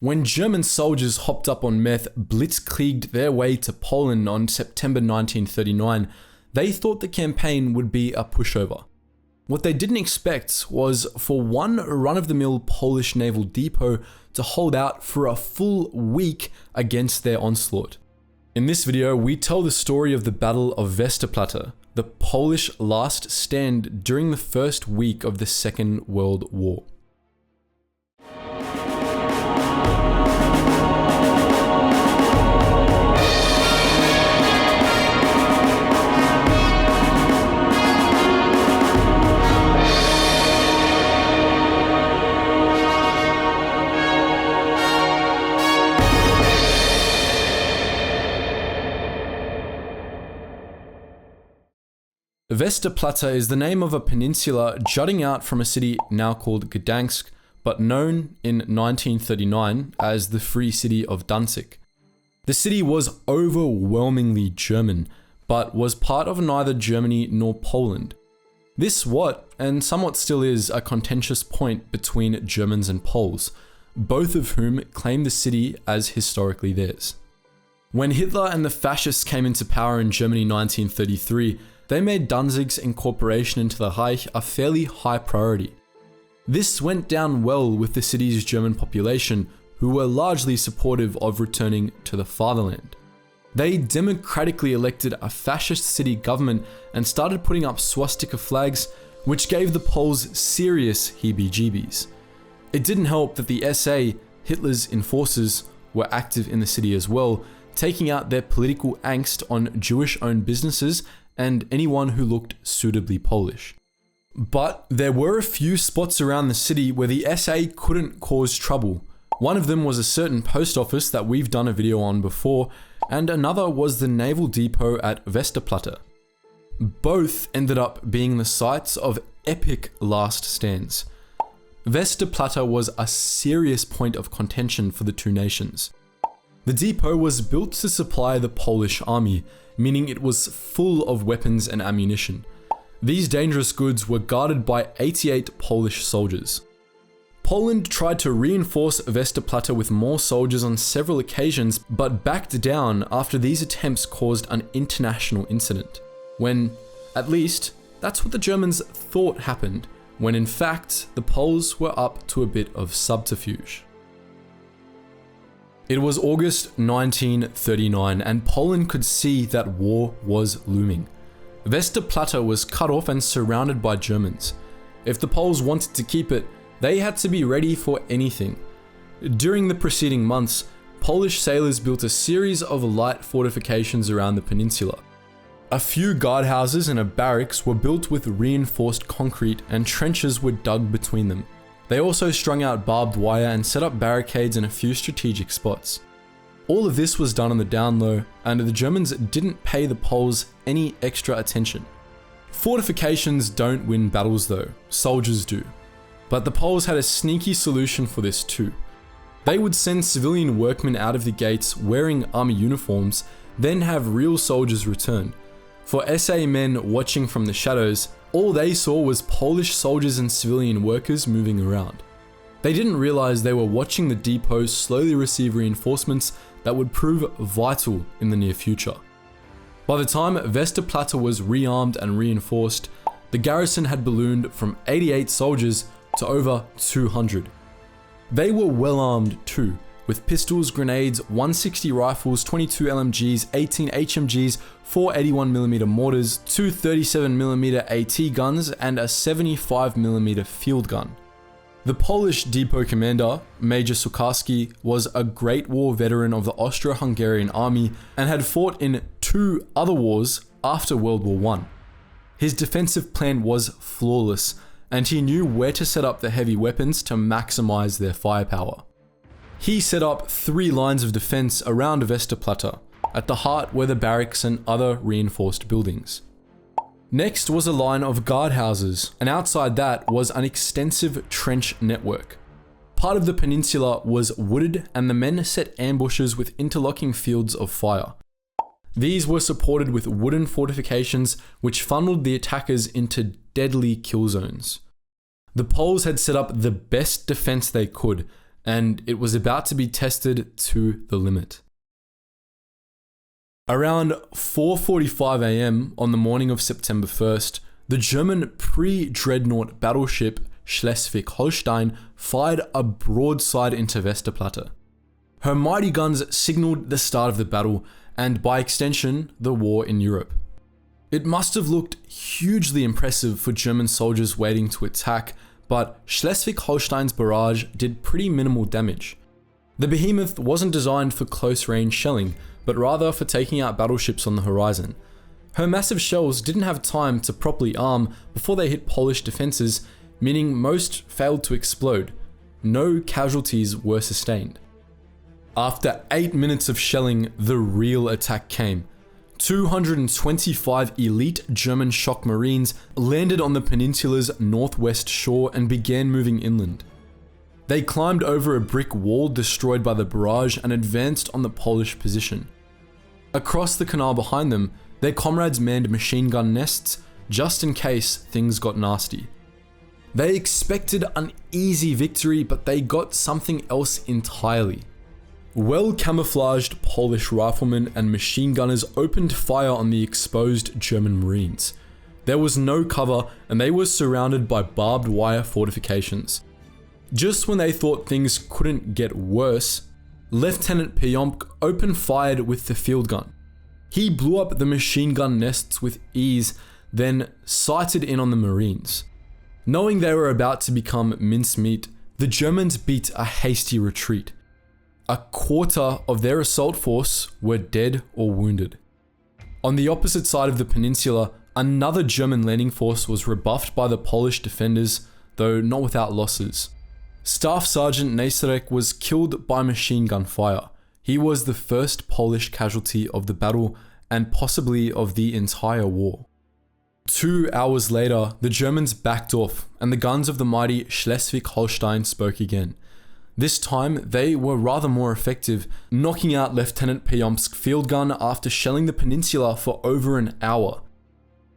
When German soldiers hopped up on meth, blitzkrieged their way to Poland on September 1939, they thought the campaign would be a pushover. What they didn't expect was for one run-of-the-mill Polish naval depot to hold out for a full week against their onslaught. In this video, we tell the story of the Battle of Westerplatte, the Polish last stand during the first week of the Second World War. Westerplatte is the name of a peninsula jutting out from a city now called Gdansk, but known in 1939 as the Free City of Danzig. The city was overwhelmingly German, but was part of neither Germany nor Poland. This and somewhat still is, a contentious point between Germans and Poles, both of whom claim the city as historically theirs. When Hitler and the fascists came into power in Germany in 1933, they made Danzig's incorporation into the Reich a fairly high priority. This went down well with the city's German population, who were largely supportive of returning to the fatherland. They democratically elected a fascist city government and started putting up swastika flags, which gave the Poles serious heebie-jeebies. It didn't help that the SA, Hitler's enforcers, were active in the city as well, taking out their political angst on Jewish-owned businesses and anyone who looked suitably Polish. But there were a few spots around the city where the SA couldn't cause trouble. One of them was a certain post office that we've done a video on before, and another was the naval depot at Westerplatte. Both ended up being the sites of epic last stands. Westerplatte was a serious point of contention for the two nations. The depot was built to supply the Polish army, meaning it was full of weapons and ammunition. These dangerous goods were guarded by 88 Polish soldiers. Poland tried to reinforce Westerplatte with more soldiers on several occasions, but backed down after these attempts caused an international incident. When, at least, that's what the Germans thought happened, when in fact, the Poles were up to a bit of subterfuge. It was August 1939 and Poland could see that war was looming. Westerplatte was cut off and surrounded by Germans. If the Poles wanted to keep it, they had to be ready for anything. During the preceding months, Polish sailors built a series of light fortifications around the peninsula. A few guardhouses and a barracks were built with reinforced concrete and trenches were dug between them. They also strung out barbed wire and set up barricades in a few strategic spots. All of this was done on the down low, and the Germans didn't pay the Poles any extra attention. Fortifications don't win battles though, soldiers do. But the Poles had a sneaky solution for this too. They would send civilian workmen out of the gates wearing army uniforms, then have real soldiers return. For SA men watching from the shadows, all they saw was Polish soldiers and civilian workers moving around. They didn't realize they were watching the depot slowly receive reinforcements that would prove vital in the near future. By the time Westerplatte was rearmed and reinforced, the garrison had ballooned from 88 soldiers to over 200. They were well armed too, with pistols, grenades, 160 rifles, 22 LMGs, 18 HMGs, 4 81mm mortars, 2 37mm AT guns, and a 75mm field gun. The Polish depot commander, Major Sukarski, was a Great War veteran of the Austro-Hungarian army and had fought in 2 other wars after World War I. His defensive plan was flawless, and he knew where to set up the heavy weapons to maximize their firepower. He set up 3 lines of defense around Westerplatte, at the heart were the barracks and other reinforced buildings. Next was a line of guardhouses, and outside that was an extensive trench network. Part of the peninsula was wooded and the men set ambushes with interlocking fields of fire. These were supported with wooden fortifications which funneled the attackers into deadly kill zones. The Poles had set up the best defense they could, and it was about to be tested to the limit. Around 4:45 AM on the morning of September 1st, the German pre-dreadnought battleship Schleswig-Holstein fired a broadside into Westerplatte. Her mighty guns signaled the start of the battle, and by extension, the war in Europe. It must have looked hugely impressive for German soldiers waiting to attack, but Schleswig-Holstein's barrage did pretty minimal damage. The behemoth wasn't designed for close-range shelling, but rather for taking out battleships on the horizon. Her massive shells didn't have time to properly arm before they hit Polish defenses, meaning most failed to explode. No casualties were sustained. After 8 minutes of shelling, the real attack came. 225 elite German shock marines landed on the peninsula's northwest shore and began moving inland. They climbed over a brick wall destroyed by the barrage and advanced on the Polish position. Across the canal behind them, their comrades manned machine gun nests just in case things got nasty. They expected an easy victory, but they got something else entirely. Well-camouflaged Polish riflemen and machine gunners opened fire on the exposed German Marines. There was no cover, and they were surrounded by barbed wire fortifications. Just when they thought things couldn't get worse, Lieutenant Peyomk opened fire with the field gun. He blew up the machine gun nests with ease, then sighted in on the Marines. Knowing they were about to become mincemeat, the Germans beat a hasty retreat. A quarter of their assault force were dead or wounded. On the opposite side of the peninsula, another German landing force was rebuffed by the Polish defenders, though not without losses. Staff Sergeant Naserek was killed by machine gun fire. He was the first Polish casualty of the battle and possibly of the entire war. 2 hours later, the Germans backed off and the guns of the mighty Schleswig-Holstein spoke again. This time, they were rather more effective, knocking out Lieutenant Peyomk's field gun after shelling the peninsula for over an hour.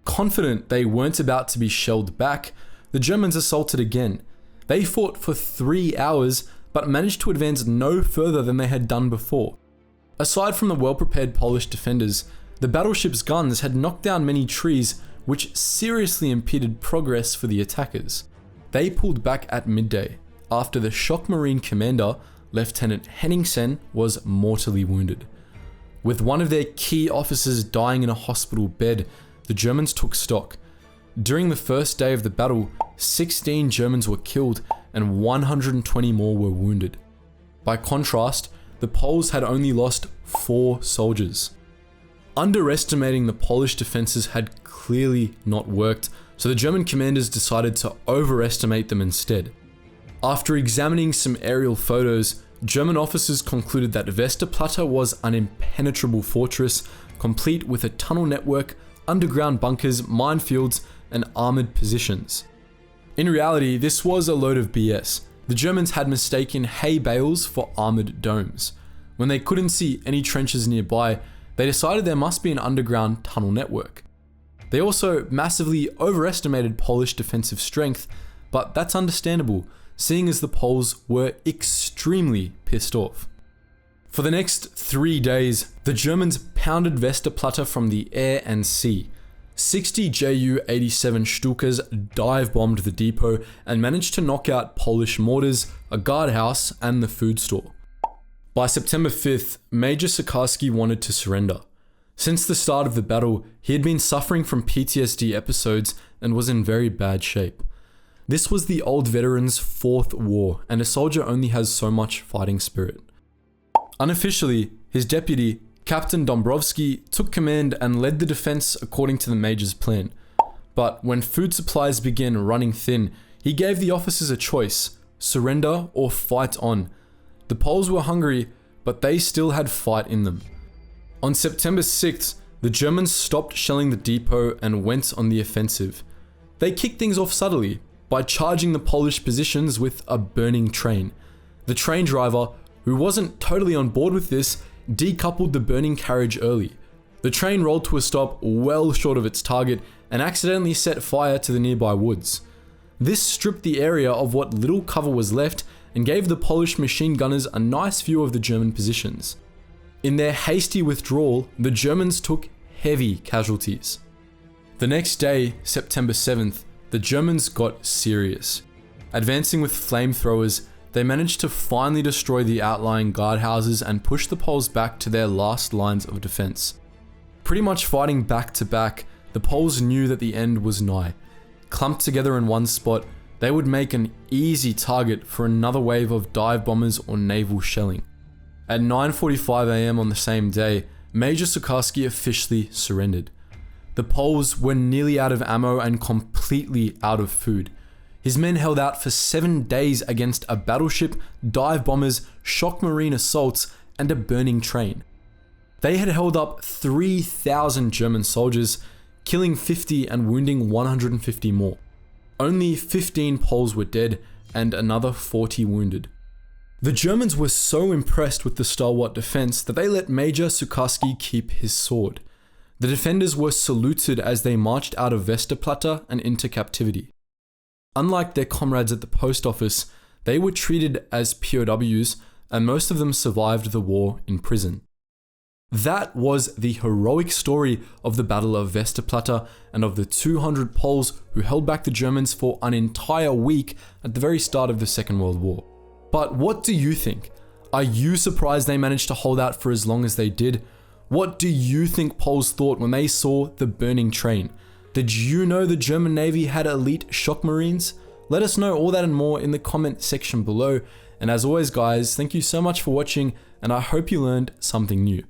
Confident they weren't about to be shelled back, the Germans assaulted again. They fought for 3 hours, but managed to advance no further than they had done before. Aside from the well-prepared Polish defenders, the battleship's guns had knocked down many trees, which seriously impeded progress for the attackers. They pulled back at midday, after the shock marine commander, Lieutenant Henningsen, was mortally wounded. With one of their key officers dying in a hospital bed, the Germans took stock. During the first day of the battle, 16 Germans were killed and 120 more were wounded. By contrast, the Poles had only lost 4 soldiers. Underestimating the Polish defenses had clearly not worked, so the German commanders decided to overestimate them instead. After examining some aerial photos, German officers concluded that Westerplatte was an impenetrable fortress, complete with a tunnel network, underground bunkers, minefields, and armored positions. In reality, this was a load of BS. The Germans had mistaken hay bales for armored domes. When they couldn't see any trenches nearby, they decided there must be an underground tunnel network. They also massively overestimated Polish defensive strength, but that's understandable, seeing as the Poles were extremely pissed off. For the next 3 days, the Germans pounded Westerplatte from the air and sea. 60 Ju-87 Stukas dive-bombed the depot and managed to knock out Polish mortars, a guardhouse, and the food store. By September 5th, Major Sikorski wanted to surrender. Since the start of the battle, he had been suffering from PTSD episodes and was in very bad shape. This was the old veteran's 4th war, and a soldier only has so much fighting spirit. Unofficially, his deputy, Captain Dombrovsky, took command and led the defense according to the major's plan. But when food supplies began running thin, he gave the officers a choice: surrender or fight on. The Poles were hungry, but they still had fight in them. On September 6th, the Germans stopped shelling the depot and went on the offensive. They kicked things off subtly by charging the Polish positions with a burning train. The train driver, who wasn't totally on board with this, decoupled the burning carriage early. The train rolled to a stop well short of its target and accidentally set fire to the nearby woods. This stripped the area of what little cover was left and gave the Polish machine gunners a nice view of the German positions. In their hasty withdrawal, the Germans took heavy casualties. The next day, September 7th, the Germans got serious. Advancing with flamethrowers, they managed to finally destroy the outlying guardhouses and push the Poles back to their last lines of defense. Pretty much fighting back to back, the Poles knew that the end was nigh. Clumped together in one spot, they would make an easy target for another wave of dive bombers or naval shelling. At 9:45 AM on the same day, Major Sukarski officially surrendered. The Poles were nearly out of ammo and completely out of food. His men held out for 7 days against a battleship, dive bombers, shock marine assaults, and a burning train. They had held up 3,000 German soldiers, killing 50 and wounding 150 more. Only 15 Poles were dead and another 40 wounded. The Germans were so impressed with the stalwart defense that they let Major Sukarski keep his sword. The defenders were saluted as they marched out of Westerplatte and into captivity. Unlike their comrades at the post office, they were treated as POWs, and most of them survived the war in prison. That was the heroic story of the Battle of Westerplatte and of the 200 Poles who held back the Germans for an entire week at the very start of the Second World War. But what do you think? Are you surprised they managed to hold out for as long as they did? What do you think Poles thought when they saw the burning train? Did you know the German Navy had elite shock marines? Let us know all that and more in the comment section below. And as always guys, thank you so much for watching and I hope you learned something new.